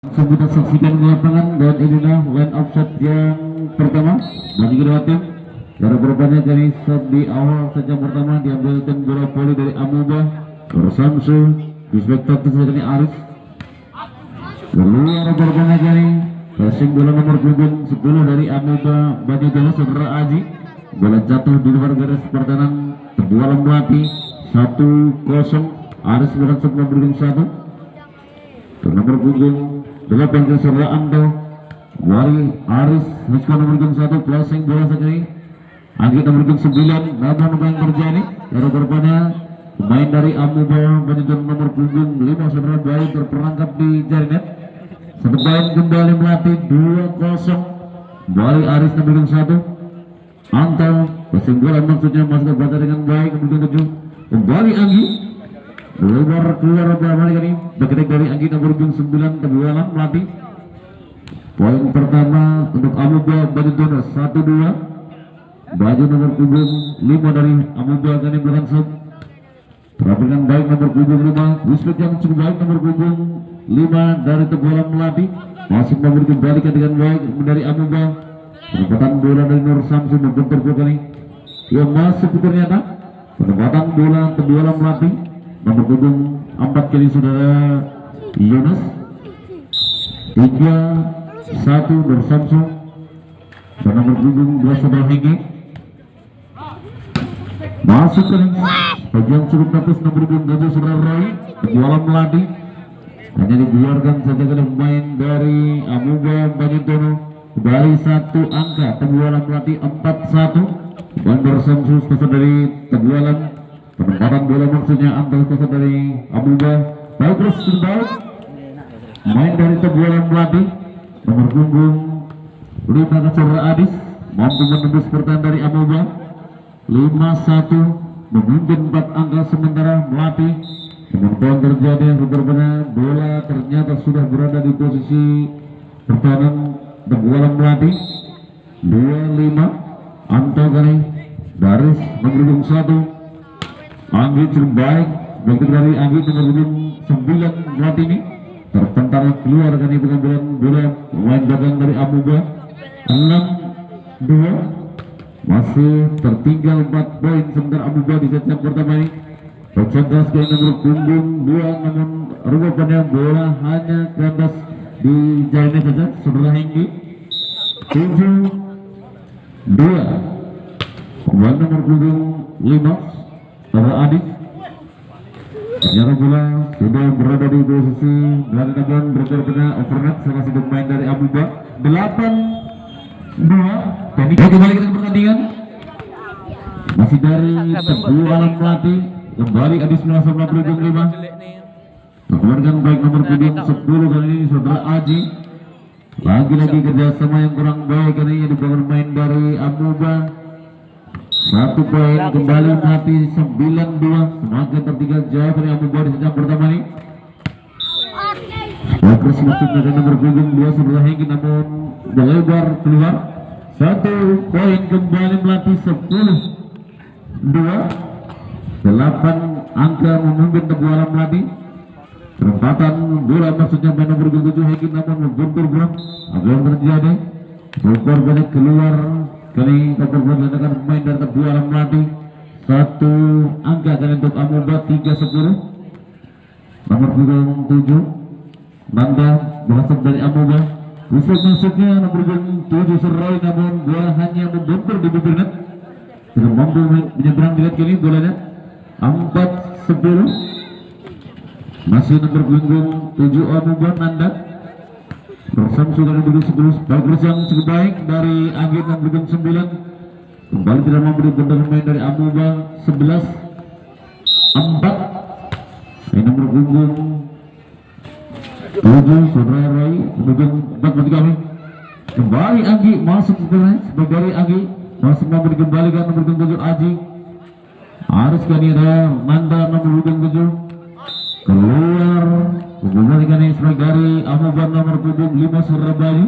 Langsung kita saksikan di lapangan dan inilah line up shot yang pertama bagi kedua tim. Dari berbanyak dari shot di awal saja pertama diambil tim bola voli dari Amuba Samsu di spektator dari Aris. Keluar berbanyak dari passing bola nomor punggung 10 dari Amuba Banyuwangi Saudara Aji. Bola jatuh di luar garis pertahanan terbuang Melati 1-0. Aris berhasil memberikan 1 nomor punggung 8 ke Saudara Anto Wari Aris Rizko nomor 1 placing bola sekali Anggit nomor 9 namun apa yang terjadi dari korbannya pemain dari Amuba Banyuwangi nomor punggung 5 Saudara Bayi terperangkap di jaringan. Satu poin kembali melatih 2-0 Wari Aris nomor 1 Anto placing bola maksudnya masuk ke baca dengan baik nomor 7 kembali Anggi keluar kembali kali bergerak dari Anggi nomor 9 terbualan melatih. Poin pertama untuk Amuba Banyuwangi 1-2. Baju nomor punggung 5 dari Amuba kali berlangsung perhatikan baik nomor punggung 5 respect yang cukup baik nomor punggung 5 dari terbualan melatih masih memberi kembalikan dengan baik dari Amuba. Penempatan bola dari Nur Samsu membentur kali yang masuk ternyata penempatan bola terbualan melatih nomor punggung 4 kali Saudara Yunus 3-1 Nur Samsu dan nomor punggung 2 Saudara Henggi masuk kali bagian cukup tapis nomor punggung 7 Saudara Roy terbualan melatih hanya dibiarkan saja oleh pemain dari Amuba Banyuwangi kembali 1 angka terbualan melatih 4-1 Bandar Samsu stasiun dari terbualan penempatan bola maksudnya antar stasiun dari Amuba baik terus kembali main dari terbualan melatih nomor punggung 5 ke Saudara Adis mampu menembus pertahanan dari Amuba 5-1 memimpin 4 angka sementara melatih. Namun terjadi berbeda bola ternyata sudah berada di posisi pertahanan terbualan melatih 25 Anto kali Baris nomor 1 Anggi terbaik bagi dari Anggi nomor 9 melatih ini terpental keluar kali pengambilan bola pemain belakang dari Amuba 6-2 masih tertinggal 4 poin sementara Amuba di set yang pertama ini bercendas ke nomor punggung 2 namun rupanya bola hanya kandas di jaringan saja Saudara Henggi 7-2 pemain nomor punggung 5 Saudara Adit sejarah bola sudah berada di posisi belakang namun berkorbannya overnet salah satu pemain dari Amuba 8-2 teknik kembali ke pertandingan masih dari terbualan melatih kembali Adis merasa memberi punggung 5 keluarkan baik nomor punggung 10 kali ini Saudara Aji lagi-lagi kerjasama yang kurang baik kali ini dibangun main dari Amuba 1 poin kembali mati 9-2 semakin tertinggal jauh dari Amuba di sejam pertama ini Wakil sebetulnya dari nomor punggung 2 Saudara Henggi namun melebar keluar 1 poin kembali melatih 10-2 8 angka memimpin terbualan melatih penempatan bola maksudnya main nomor 7 Henggi namun membentur bola apa yang terjadi Bogor banyak keluar kali Bogor menggunakan pemain dari terbualan melatih 1 angka kali untuk Amuba 3-10 nomor punggung 7 Nanda berasal dari Amuba bisa masuknya nomor punggung 7 Serai namun bola hanya membentur di bibir net tidak mampu menyeberang di net kini bolanya 4-10 masih nomor punggung 7 Amuba Nanda bersama sudah nomor 10 bagus yang cukup baik dari Anggit nomor 9 kembali tidak memberi benda pemain dari Amuba 11-4 ini nomor punggung 7 Saudara Roy punggung 4 berarti kami kembali Anggi masuk sebagai dari Anggi masih memberi kembalikan nomor punggung 7 Aji harus kali ada Nanda nomor punggung 7 keluar kembalikan sebagai dari Amuba nomor punggung 5 Surabaya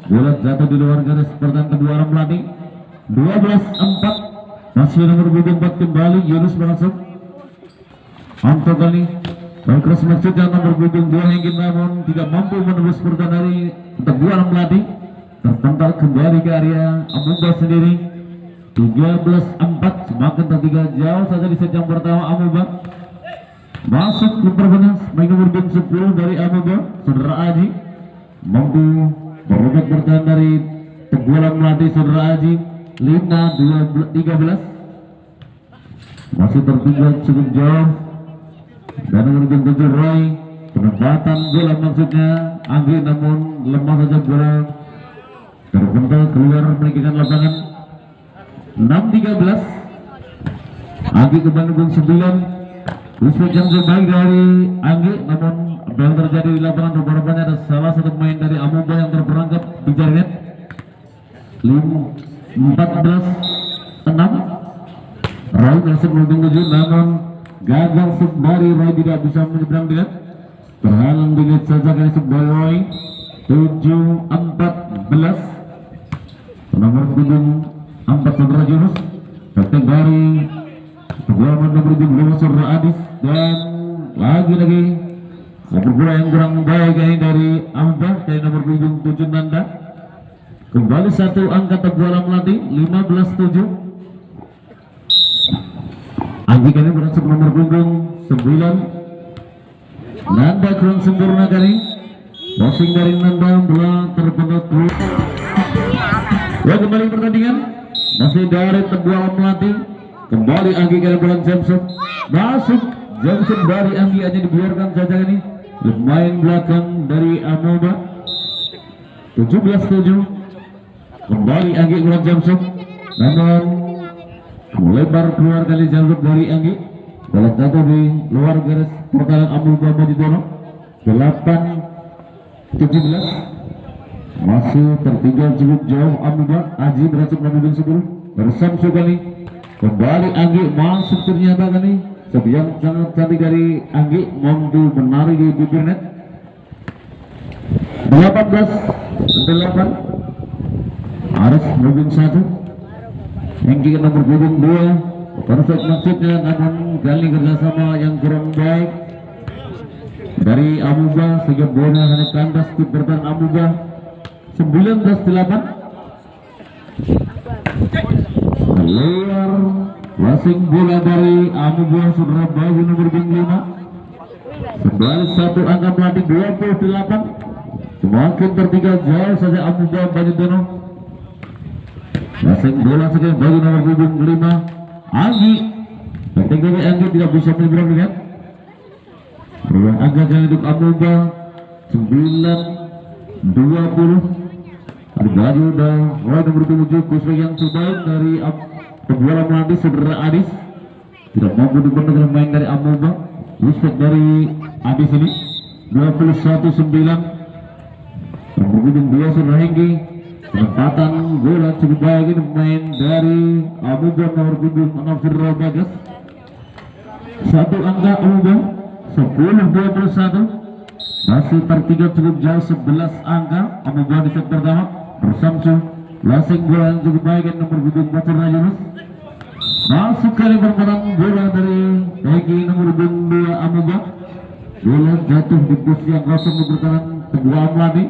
bola jatuh di luar garis pertahanan kedua melatih 12-4 masih nomor punggung 4 kembali Yunus berhasil Anto kali Cross maksudnya nomor punggung 2 Hengki namun tidak mampu menembus pertahanan dari Tegualang Melati. Terpental kembali ke area Amuba sendiri. 13-4, semakin tertinggal jauh saja di set yang pertama Amuba. Masuk ke perbenang main nomor 10 dari Amuba, Saudara Aji mampu merobek bertahan dari Tegualang Melati. Saudara Aji 5-13 masih tertinggal cukup jauh. Dan nomor 7 Roy, penempatan bola maksudnya Anggi namun lemah saja bola terbental keluar meninggikan lapangan. 6-13 Anggi ke Bandung 9. Respect yang terbaik dari Anggi, namun apa yang terjadi di lapangan rupanya ada salah satu pemain dari Amuba yang terperangkap di jaringan. 14-6 Roy masuk menuju 7 namun gagal sembari. Roy tidak bisa menyeberang dengan terhalang dengan saja kali sembari Roy. 7-14 nomor punggung 4 Saudara Yunus taktik dari sebuah nomor 5 Saudara Adis. Dan lagi-lagi satu bola yang kurang baik ini dari Amuba dari nomor punggung 7 Nanda. Kembali satu angka Tegualang Melati 15-7. Anggi kali berhasil nomor punggung 9 Nanda kurang sempurna kali. Crossing dari Nanda, bola terbentuk keluar. Ya, kembali pertandingan masih dari Tegualang Melati. Kembali Anggi kali berang Jameson masuk. Jameson dari Anggi hanya dibiarkan saja ini. Lumayan belakang dari Amuba. 17-7 kembali Anggi berang Jameson namun melebar keluar kali jalur dari Anggi. Bola jatuh di luar garis pertahanan Amuba Majidono. 8-17 masih tertinggal cukup jauh Amuba. Aji berhasil mengambil 10 Samsu kali. Kembali Anggi masuk ternyata kali. Sebiang sangat cantik dari Anggi mampu menarik di bibir net. 18-8 Aris moving 1 Hengki ke nomor punggung 2. Perfect maksudnya namun kali kerjasama yang kurang baik dari Amuba sehingga bola hanya kandas di pertahanan Amuba. 19-8 keluar passing bola dari Amuba Saudara Bayu nomor 5. Kembali satu angka Melati 28. Semakin tertinggal jauh saja Amuba Majidono. Passing bola sekali bagi nomor punggung 5 Anggi. Ketika Anggi tidak bisa menyeberang dengan peluang agak kali untuk Amuba. 9-20 Baju dan Roy nomor 7 Kuswa yang terbaik dari Tegualang Melati. Saudara Adis tidak mampu dibendung main dari Amuba. Respect dari Adis ini 21-9 nomor punggung 2 Saudara Hengki. Penempatan bola cukup baik ini pemain dari Amuba nomor punggung 6 Saudara Bagas. Satu angka Amuba 10-21 masih tertinggal cukup jauh 11 angka Amuba di set pertama. Bersamsu passing bola yang cukup baik ini nomor punggung 4 Saudara Yunus. Masuk kali permainan bola dari Hengki nomor punggung 2 Amuba. Bola jatuh di posisi yang kosong di pertahanan Tegualang Melati.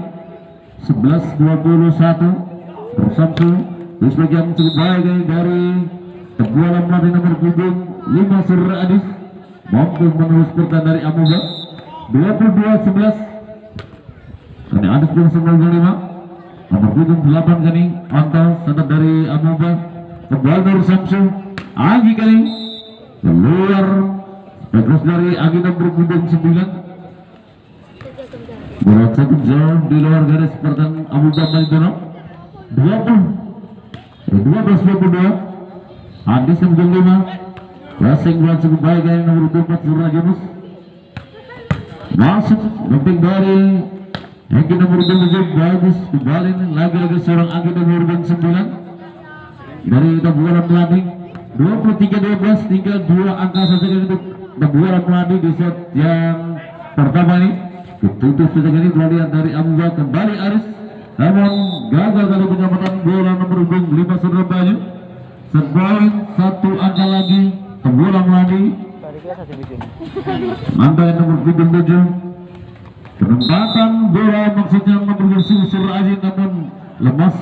11-21 Bersamsu respect yang cukup baik dari Tegualang Melati nomor punggung 5 Saudara Adis mampu menerus pertahanan dari Amuba. 22-11 kini Adis pun 95 nomor punggung 8 kali Antal standar dari Amuba. Kembali dari Samsu Anggi kali keluar terus dari Anggi nomor punggung 9. Bola satu jauh di luar garis pertahanan Amuba Majidono. 12-22 Adis nomor 5 passing bola cukup baik dari nomor 4 Saudara Yunus. Masuk lempeng dari Hengki nomor 7 bagus kembali lagi-lagi seorang Anggi nomor 9 dari Tegualang Melati. 23-12 tinggal 2 angka saja untuk Tegualang Melati di set yang pertama ini. Ditutup saja ini pelarian dari Amuba. Kembali Aris namun gagal kali penyambatan bola nomor 5 Saudara Bayu. Set point 1 angka lagi Tegualang Melati Mantan nomor punggung 7. Penempatan bola maksudnya nomor 7 Surah Aji namun lemas